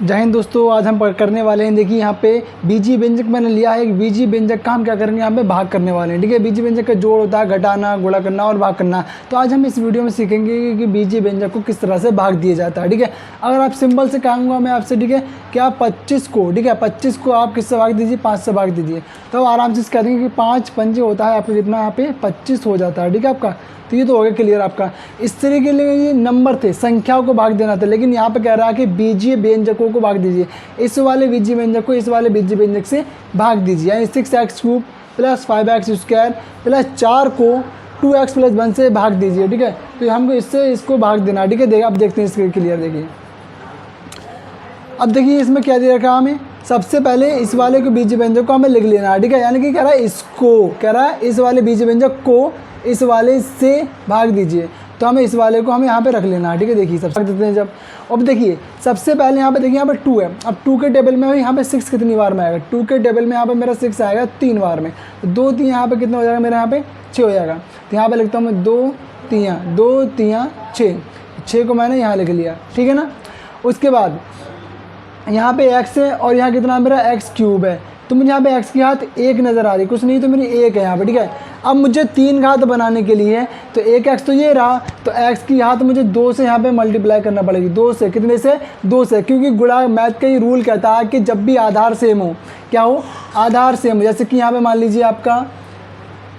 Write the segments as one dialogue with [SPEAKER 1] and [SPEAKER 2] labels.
[SPEAKER 1] जय हिंद दोस्तों, आज हम करने वाले हैं। देखिए यहाँ पे बीजी व्यंजक मैंने लिया है। एक बीजी व्यंजक का हम क्या करेंगे, यहाँ पे भाग करने वाले हैं। ठीक है, बीजी व्यंजक का जोड़ होता है घटाना, गुणा करना और भाग करना। तो आज हम इस वीडियो में सीखेंगे कि बीजी व्यंजक को किस तरह से भाग दिया जाता है। ठीक है, अगर आप सिंपल से कहूँगा मैं आपसे, ठीक है, कि आप 25 को, ठीक है, 25 को आप किससे भाग दीजिए, 5 से भाग दीजिए। तो आराम से कह देंगे कि 5 पंजे होता है आपका कितना, यहाँ पे 25 हो जाता है। ठीक है आपका, तो ये तो हो गया क्लियर आपका। इस तरीके के लिए ये नंबर थे, संख्याओं को भाग देना था, लेकिन यहाँ पे कह रहा है कि बीजीय व्यंजकों को भाग दीजिए। इस वाले बीजीय व्यंजक को इस वाले बीजीय व्यंजक से भाग दीजिए, यानी 6x³ + 5x² + 4 को 2x + 1 से भाग दीजिए। ठीक है, तो हमको इससे इसको भाग देना। ठीक है, देखिए आप देखते हैं इसके क्लियर। देखिए अब देखिए इसमें क्या दे रखा है हमें, सबसे पहले इस वाले को बीजीय व्यंजक को हमें लिख लेना है। ठीक है, यानी कि कह रहा है इसको, कह रहा है इस वाले बीजीय व्यंजक को इस वाले से भाग दीजिए। तो हमें इस वाले को हमें यहाँ पे रख लेना है। ठीक है, देखिए सब रख देते हैं जब। अब देखिए सबसे पहले यहाँ पे देखिए, यहाँ पे 2 है। अब 2 के टेबल में यहाँ पे 6 कितनी बार में आएगा, 2 के टेबल में यहाँ पे मेरा 6 आएगा 3 बार में। तो 2 3 यहाँ पे कितना हो जाएगा मेरा, यहाँ पे 6 हो जाएगा। तो यहाँ पे लिखता हूँ मैं 2 3 6 को मैंने यहाँ लिख लिया। ठीक है ना, उसके बाद यहाँ पे x है और यहाँ कितना मेरा x³ है। तो मुझे यहाँ पे x की घात 1 नज़र आ रही, कुछ नहीं तो मेरी 1 है यहाँ पे। ठीक है, अब मुझे 3 घात बनाने के लिए तो 1x तो ये रहा, तो x की घात मुझे 2 से यहाँ पे मल्टीप्लाई करना पड़ेगी। 2 से, कितने से, 2 से, क्योंकि गुणा मैथ का ही रूल कहता है कि जब भी आधार सेम हो, क्या हो, आधार सेम हो। जैसे कि यहाँ पे मान लीजिए आपका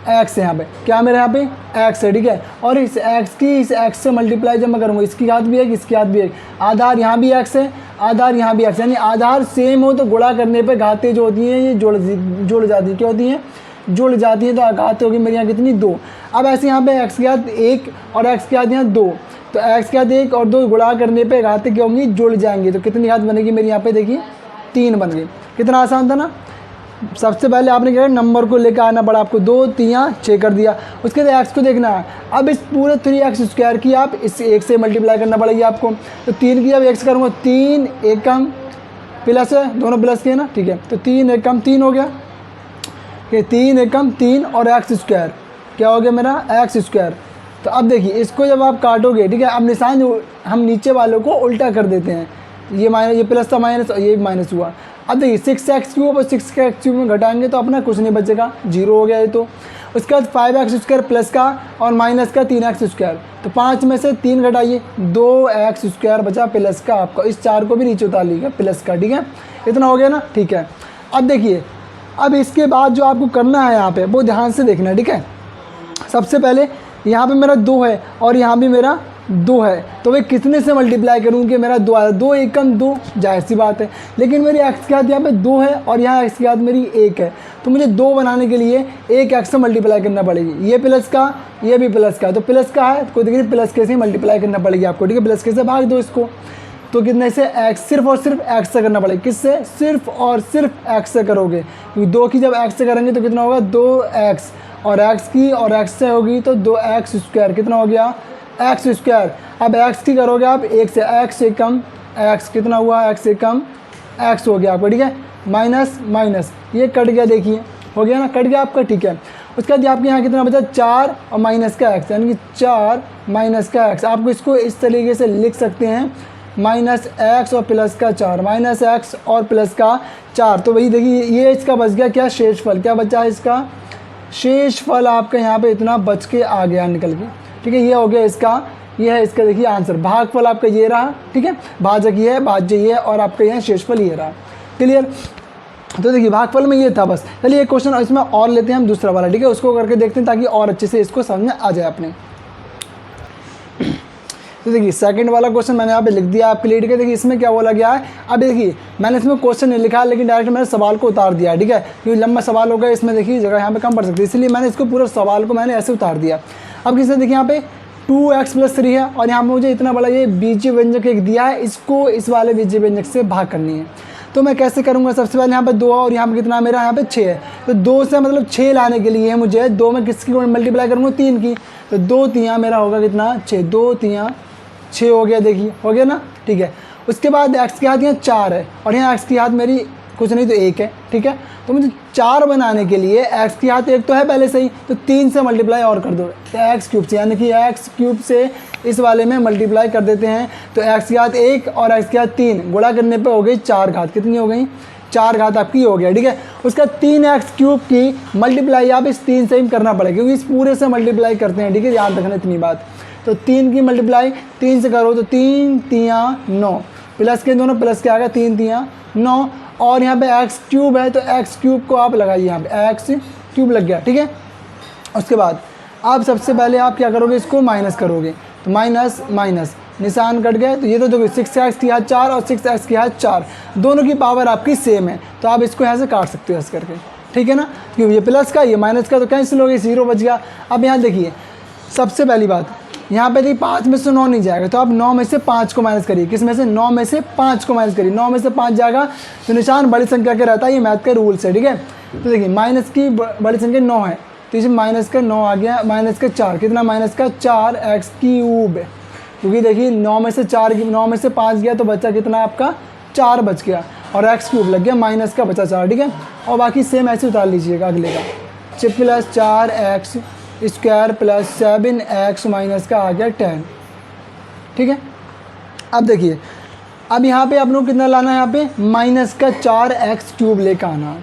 [SPEAKER 1] x है, यहाँ पे क्या मेरे यहाँ पे x है। ठीक है, और इस x की इस x से मल्टीप्लाई जब मैं करूँगा, इसकी घात भी 1, इसकी घात भी 1, आधार यहाँ भी x है, आधार यहाँ भी x, यानी आधार सेम हो तो गुणा करने पे घातें जो होती हैं ये जुड़ जाती हैं। क्या होती हैं, जुड़ जाती हैं। तो घात होगी मेरी यहाँ कितनी, 2। अब ऐसे यहाँ पे x की घात 1 और x की घात यहाँ 2, तो x की घात 1 और 2 गुणा करने पे घातें क्या होंगी, जुड़ जाएंगी। तो कितनी घात बनेगी मेरी यहाँ पे, देखिए 3 बन गई। कितना आसान था ना। सबसे पहले आपने क्या नंबर को लेकर आना पड़ा आपको, 2 3 6 कर दिया। उसके बाद x को देखना है। अब इस पूरे 3x² की आप इस 1 से मल्टीप्लाई करना पड़ेगी आपको। तो 3 की जब 1 से करूँगा, 3 एकम प्लस है, दोनों प्लस के है ना। ठीक है, तो 3 एकम 3 हो गया, कि 3 एकम 3 और x² क्या हो गया मेरा, x²। तो अब देखिए इसको जब आप काटोगे, ठीक है, अब निशान हम नीचे वालों को उल्टा कर देते हैं। ये माइनस, ये प्लस था माइनस, ये माइनस हुआ। अब देखिए 6x³ और 6x³ में घटाएंगे तो अपना कुछ नहीं बचेगा, 0 हो गया ये। तो उसके बाद 5x² प्लस का और माइनस का 3x²। तो 5 में से 3 घटाइए, 2x² बचा प्लस का आपका। इस 4 को भी नीचे उतार लीजिएगा प्लस का। ठीक है, इतना हो गया ना। ठीक है, अब देखिए, अब इसके बाद जो आपको करना है यहाँ पे वो ध्यान से देखना है। ठीक है, सबसे पहले यहाँ पे मेरा 2 है और यहाँ भी मेरा 2 है, तो भाई कितने से मल्टीप्लाई करूँ कि मेरा 2 आया, 2 एकम 2, जाहिर सी बात है। लेकिन मेरी x की घात यहाँ पे 2 है और यहाँ x की घात मेरी 1 है, तो मुझे 2 बनाने के लिए 1x से मल्टीप्लाई करना पड़ेगी। ये प्लस का, ये भी प्लस का, तो प्लस का है तो देखिए प्लस के से मल्टीप्लाई करना पड़ेगी आपको। ठीक है, प्लस के से भाग दो इसको, तो कितने से, x, सिर्फ और सिर्फ x से करना पड़ेगा। किससे, सिर्फ और सिर्फ x से करोगे, क्योंकि 2 की जब x से करेंगे तो कितना होगा, 2x, और x की और x से होगी तो 2x², कितना हो गया, x²। अब x की करोगे आप 1 से, x एकम x, कितना हुआ, x एकम x हो गया आपको। ठीक है, माइनस माइनस ये कट गया, देखिए हो गया ना, कट गया आपका। ठीक है, उसके बाद आपके यहाँ कितना बचा, 4 और माइनस का x, यानी कि 4 माइनस का x। आपको इसको इस तरीके से लिख सकते हैं, -x और प्लस का 4, -x और प्लस का 4। तो वही देखिए ये इसका बच गया क्या, शेषफल। क्या बचा है इसका, शेषफल आपका यहाँ पे इतना बच के आ गया निकल के। ठीक है, ये हो गया इसका, ये है इसका देखिए आंसर। भागफल आपका ये रहा, ठीक है, भाजक ये है, भाज्य ये है, और आपका यहाँ शेषफल ये रहा। क्लियर। तो देखिए भागफल में ये था बस। चलिए एक क्वेश्चन इसमें और लेते हैं हम, दूसरा वाला। ठीक है, उसको करके देखते हैं ताकि और अच्छे से इसको समझ में आ जाए अपने। तो देखिए सेकंड वाला क्वेश्चन मैंने यहाँ पे लिख दिया आपके लिए। ठीक है, देखिए इसमें क्या बोला गया है। अब देखिए मैंने इसमें क्वेश्चन नहीं लिखा है, लेकिन डायरेक्ट मैंने सवाल को उतार दिया। ठीक है, क्योंकि लंबा सवाल होगा, इसमें देखिए जगह यहाँ पे कम पड़ सकती है, इसलिए मैंने इसको पूरा सवाल को मैंने ऐसे उतार दिया। अब किसने देखिए यहाँ पे 2x + 3 है और यहाँ पर मुझे इतना बड़ा ये बीजीय व्यंजक एक दिया है, इसको इस वाले बीजीय व्यंजक से भाग करनी है। तो मैं कैसे करूँगा, सबसे पहले यहाँ पे 2 और यहाँ पे कितना मेरा, यहाँ पे 6 है। तो 2 से मतलब 6 लाने के लिए मुझे 2 में किसकी मल्टीप्लाई करूँगा, 3 की। तो 2 3 मेरा होगा कितना, 6, 2 3 6 हो गया। देखिए हो गया ना। ठीक है, उसके बाद x की घात यहाँ 4 है और यहाँ x की घात मेरी कुछ नहीं तो 1 है, ठीक है। तो मुझे 4 बनाने के लिए x की घात 1 तो है पहले से ही, तो 3 से मल्टीप्लाई और कर दो एक्स क्यूब से, यानी कि x क्यूब से इस वाले में मल्टीप्लाई कर देते हैं। तो x की घात 1 और x की घात 3 गुणा करने पे हो गई 4 घात, कितनी हो गई 4 घात आपकी हो गया, ठीक है। उसका 3x क्यूब की मल्टीप्लाई आप इस 3 से ही करना पड़ेगा, क्योंकि इस पूरे से मल्टीप्लाई करते हैं, ठीक है, याद रखना इतनी बात। तो 3 की मल्टीप्लाई 3 से करो तो 3 3 9, प्लस के दोनों प्लस के आएगा 3 3 9, और यहाँ पे x क्यूब है तो x क्यूब को आप लगाइए, यहाँ पे x क्यूब लग गया, ठीक है। उसके बाद आप सबसे पहले आप क्या करोगे, इसको माइनस करोगे, तो माइनस माइनस निशान कट गए। तो ये तो देखो 6x की घात 4 और 6x की घात 4 दोनों की पावर आपकी सेम है, तो आप इसको यहाँ से काट सकते हो ऐसे करके, ठीक है ना। क्योंकि ये प्लस का ये माइनस का तो कैंसिल हो गया, 0 बच गया। अब यहाँ देखिए सबसे पहली बात, यहाँ पे देखिए 5 में से 9 नहीं जाएगा, तो आप 9 में से 5 को माइनस करिए, किस में से 9 में से 5 को माइनस करिए, 9 में से 5 जाएगा तो निशान बड़ी संख्या के रहता है, ये मैथ का रूल है, ठीक है। तो देखिए माइनस की बड़ी संख्या 9 है, तो इसमें माइनस का 9 आ गया, माइनस का 4, कितना माइनस का 4x क्यूब, क्योंकि देखिए 9 में से 5 गया तो बचा कितना आपका 4 बच गया, और x क्यूब लग गया, माइनस का बचा 4, ठीक है। और बाकी सेम ऐसे उतार लीजिएगा अगले का, plus 4x square plus 7x minus का आ गया 10, ठीक है। अब देखिए अब यहाँ पे आप लोग कितना लाना है, यहाँ पे माइनस का 4x क्यूब लेकर आना,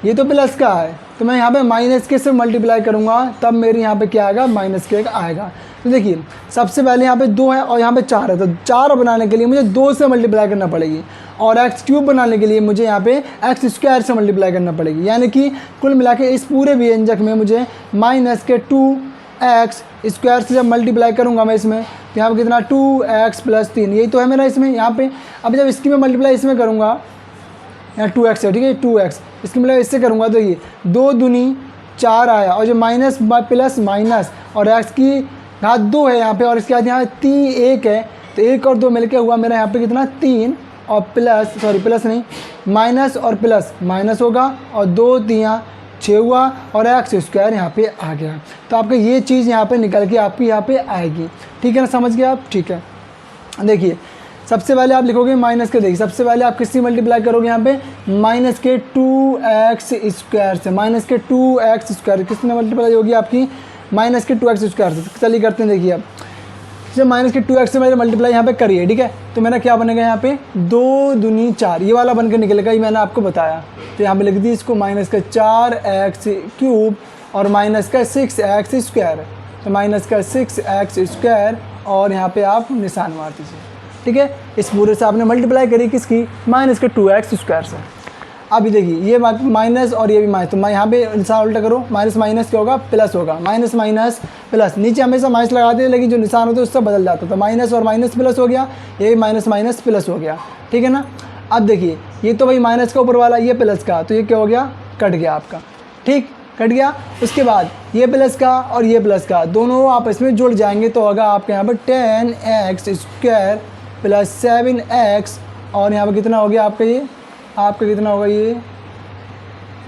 [SPEAKER 1] ये तो प्लस का है, तो मैं यहाँ पे माइनस के से मल्टीप्लाई करूँगा तब मेरे यहाँ पे क्या आएगा, माइनस के आएगा। तो देखिए सबसे पहले यहाँ पे 2 है और यहाँ पे 4 है, तो 4 बनाने के लिए मुझे 2 से मल्टीप्लाई करना पड़ेगी, और x क्यूब बनाने के लिए मुझे यहाँ पे x स्क्वायर से मल्टीप्लाई करना पड़ेगी, यानी कि कुल मिला के इस पूरे व्यंजक में मुझे माइनस के 2x स्क्वायर से जब मल्टीप्लाई करूँगा मैं इसमें, तो यहाँ पर कितना 2x प्लस 3, यही तो है मेरा इसमें यहाँ पे। अब जब इसकी मैं मल्टीप्लाई इसमें करूँगा, यहाँ 2x है, ठीक है, 2x इसकी मतलब इससे करूँगा तो ये 2 दूनी 4 आया, और जो माइनस प्लस माइनस और x की घात 2 है यहाँ पे, और इसके बाद यहाँ 1 है, तो 1 और 2 मिलके हुआ मेरा यहाँ पे कितना 3, और प्लस नहीं माइनस और प्लस माइनस होगा, और 2 3 6 हुआ, और x स्क्वायर यहाँ पे आ गया। तो आपका ये चीज़ यहाँ पे निकल के आपकी यहाँ पे आएगी, ठीक है ना, समझ गए आप, ठीक है। देखिए सबसे पहले आप लिखोगे माइनस के, देखिए सबसे पहले आप किससे मल्टीप्लाई करोगे, यहाँ पे माइनस के 2x स्क्वायर से, माइनस के 2x स्क्वायर किसने मल्टीप्लाई होगी आपकी, माइनस के 2x स्क्वायर से। चलिए करते हैं, देखिए अब जब माइनस के 2x से मेरे मल्टीप्लाई यहाँ पे करिए, ठीक है, तो मेरा क्या बनेगा यहाँ पे 2 दूनी 4, ये वाला बन के निकलेगा, ये मैंने आपको बताया। तो यहाँ पे लिख दी इसको माइनस का 4x क्यूब और माइनस का 6x स्क्वायर, तो माइनस का 6x स्क्वायर, और यहाँ पे आप निशान मार दीजिए, ठीक है। इस पूरे से आपने मल्टीप्लाई करी किसकी, माइनस के 2x स्क्वायर से। अभी देखिए ये माइनस और ये भी माइनस, तो मैं यहाँ पे निशान उल्टा करो, माइनस माइनस क्या होगा, प्लस होगा, माइनस माइनस प्लस, नीचे हमेशा माइनस लगाते हैं लेकिन जो निशान होता है उससे बदल जाता है, तो माइनस और माइनस प्लस हो गया, ये भी माइनस माइनस प्लस हो गया, ठीक है ना। अब देखिए ये तो भाई माइनस का ऊपर वाला, ये प्लस का, तो ये क्या हो गया, कट गया आपका, ठीक, कट गया। उसके बाद ये प्लस का और ये प्लस का दोनों आपस में जुड़ जाएंगे, तो होगा आपके यहाँ पर 10x स्क्वायर प्लस 7x, और यहाँ पर कितना हो गया आपका, ये आपका कितना होगा, ये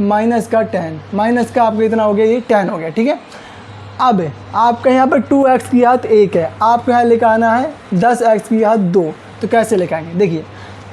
[SPEAKER 1] माइनस का 10, माइनस का आपका कितना हो गया, ये 10 हो गया, ठीक है। अब आपका यहाँ पर 2x की घात 1 है, आपको यहाँ लेकर आना है 10x की घात 2, तो कैसे लेकर आएंगे, देखिए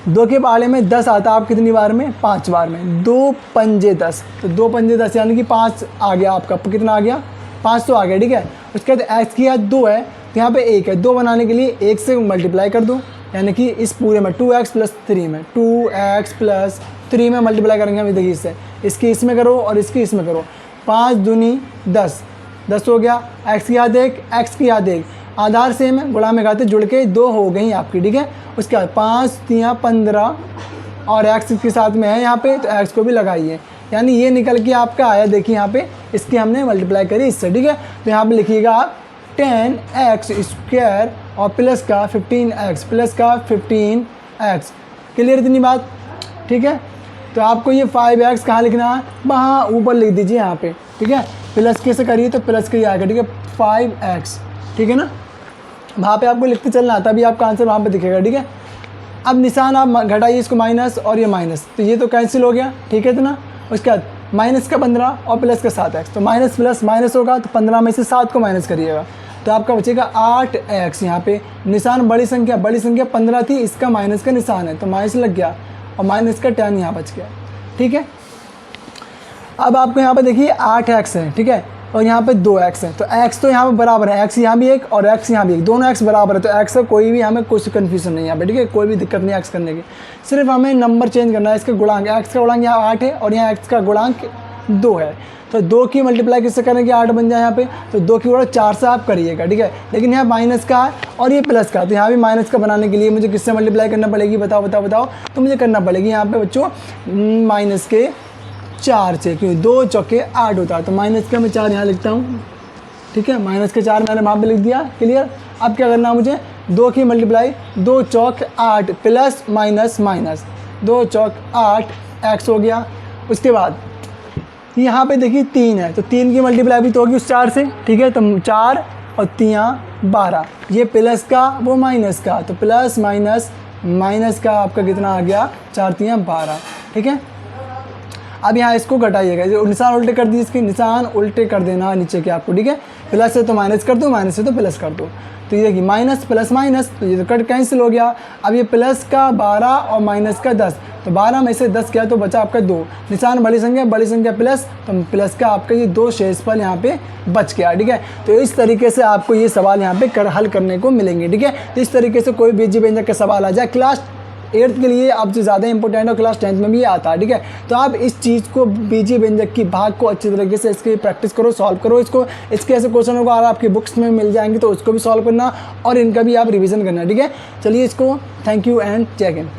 [SPEAKER 1] 2 के पहाड़े में 10 आता है, आप कितनी बार में, 5 बार में, 2 पंजे 10, तो 2 पंजे 10 यानी कि 5 आ गया आपका, कितना आ गया 5 तो आ गया, ठीक है। उसके बाद x की घात 2 है, तो यहाँ पे 1 है, 2 बनाने के लिए 1 से मल्टीप्लाई कर दो, यानी कि इस पूरे में 2x प्लस 3 में, 2x प्लस 3 में मल्टीप्लाई करेंगे हम, देखिए इससे, इसकी इसमें करो और इसकी इसमें करो, 5 दूनी 10, 10 हो गया, x की घात 1, x की घात 1, आधार सेम है, गुणा में घातें जुड़ के 2 हो गई आपकी, ठीक है। उसके बाद 5 3 15, और x के साथ में है यहाँ पे, तो x को भी लगाइए, यानी ये निकल के आपका आया, देखिए यहाँ पे इसकी हमने मल्टीप्लाई करी इससे, ठीक है। तो यहाँ पे लिखिएगा आप 10x स्क्वायर और प्लस का 15x, प्लस का 15x, क्लियर इतनी बात, ठीक है। तो आपको ये 5x कहाँ लिखना है, वहाँ ऊपर लिख दीजिए यहाँ पे, ठीक है, प्लस के से करिए तो प्लस के ही आएगा, ठीक है, 5x, ठीक है ना, वहाँ पे आपको लिखते चलना, तभी आपका आंसर वहाँ पे दिखेगा, ठीक है। अब निशान आप घटाइए इसको, माइनस और ये माइनस, तो ये तो कैंसिल हो गया, ठीक है, तो ना। उसके बाद माइनस का 15 और प्लस का 7x, तो माइनस प्लस माइनस होगा, तो 15 में से 7 को माइनस करिएगा, तो आपका बचेगा 8x, यहाँ पे निशान बड़ी संख्या 15 थी, इसका माइनस का निशान है, तो माइनस लग गया, और माइनस का 10 यहाँ बच गया। ठीक है। अब आपको यहाँ पे देखिए 8x है, ठीक है, और यहाँ पे 2x है, तो x तो यहाँ पे बराबर है, x यहाँ भी एक और x यहाँ भी एक, दोनों x बराबर है, तो x का कोई भी हमें कुछ कन्फ्यूजन नहीं है यहाँ पे, ठीक है, कोई भी दिक्कत नहीं है x करने की, सिर्फ हमें नंबर चेंज करना है, इसके गुणांक, x का गुणांक यहाँ 8 है और यहाँ x का गुणांक 2 है, तो 2 की मल्टीप्लाई किससे करेंगे 8 बन जाए यहाँ पे, तो 2 की गुणा 4 से आप करिएगा, ठीक है, लेकिन यहाँ माइनस का है और ये प्लस का, तो यहाँ भी माइनस का बनाने के लिए मुझे किससे मल्टीप्लाई करना पड़ेगी, बताओ बताओ बताओ, तो मुझे करना पड़ेगी यहाँ पे बच्चों माइनस के 4 से, क्योंकि 2 चौके 8 होता है, तो माइनस का मैं 4 यहाँ लिखता हूँ, ठीक है, माइनस के 4 मैंने वहाँ पे लिख दिया, क्लियर। अब क्या करना है मुझे, 2 की मल्टीप्लाई 2 चौक 8 प्लस माइनस माइनस 2 चौक 8 x हो गया। उसके बाद यहाँ पे देखिए 3 है, तो 3 की मल्टीप्लाई भी तो होगी उस 4 से, ठीक है, तो 4 और 3 12, ये प्लस का वो माइनस का, तो प्लस माइनस माइनस का आपका कितना आ गया 4 3 12, ठीक है। अब यहाँ इसको घटाइएगा, जो निशान उल्टे कर दिए, इसके निशान उल्टे कर देना नीचे के आपको, ठीक है, प्लस से तो माइनस कर दो, माइनस से तो प्लस कर दो, तो ये देखिए माइनस प्लस माइनस, तो ये तो कट कैंसिल हो गया। अब ये प्लस का 12 और माइनस का 10, तो 12 में से 10 क्या तो बचा आपका 2, निशान बड़ी संख्या प्लस, तो प्लस का आपका ये 2 शेषफल यहाँ पे बच गया, ठीक है। तो इस तरीके से आपको ये सवाल यहाँ पे हल करने को मिलेंगे, ठीक है। तो इस तरीके से कोई बीजीय व्यंजक का सवाल आ जाए क्लास 8th के लिए आपसे ज़्यादा इंपॉर्टेंट और क्लास 10th में भी आता है, ठीक है। तो आप इस चीज़ को बीजीय व्यंजक की भाग को अच्छी तरीके से इसकी प्रैक्टिस करो, सॉल्व करो इसको, इसके ऐसे क्वेश्चन होगा और आपकी बुक्स में मिल जाएंगे, तो उसको भी सॉल्व करना और इनका भी आप रिवीजन करना, ठीक है। चलिए इसको थैंक यू एंड जय हिंद।